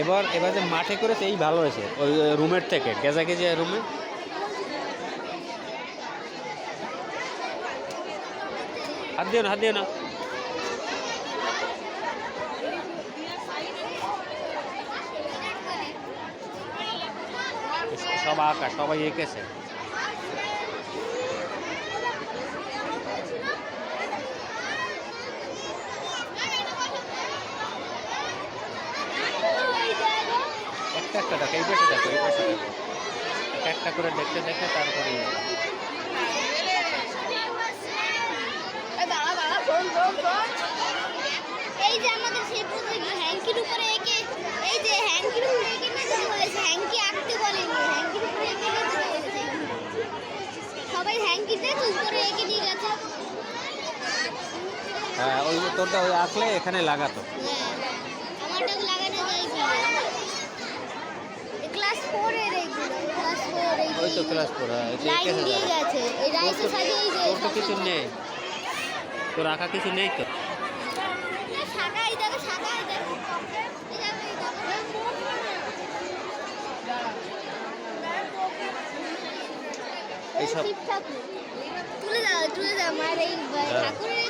এবার যে মাঠে করেছে এই ভালো হয়েছে, ওই রুমের থেকে গেজা গেজা রুমে। হাত দিও না, হাত দিও না। সব আঁকা, সবাই এঁকেছে। একটা একটা দেখো, এই পাশে দেখো, এই পাশে দেখো, একটা করে দেখতে দেখতে তারপরে এই যে আমাদের সেই হ্যাঙ্কির উপরে এঁকে, এই যে হ্যাঙ্কির উপরে এঁকে নিতে বলেছে, হ্যাঙ্কি আঁকতে বলেনি, হ্যাঙ্কির উপরে এঁকে নিতে বলেছে। সবাই হ্যাঙ্কিতে উপরে এঁকে নিয়ে গেছে। হ্যাঁ, ওই তোরটা ওই আঁকলে এখানে লাগাতো। আমারটা লাগানো যায় ক্লাস 4 এর এইগুলো, ক্লাস 4 এই ওই তো ক্লাস 4। লাইন দিয়ে গেছে, এই রাইসে সাজিয়ে এই যে তোর তো কিছু নেই, তোর আঁকা কিছু নেই তো। শাখাই দেখো, শাখাই দেখো, এই দেখো, এই দেখো। এইসব তুলে দাও মায়ের এই ঠাকুরের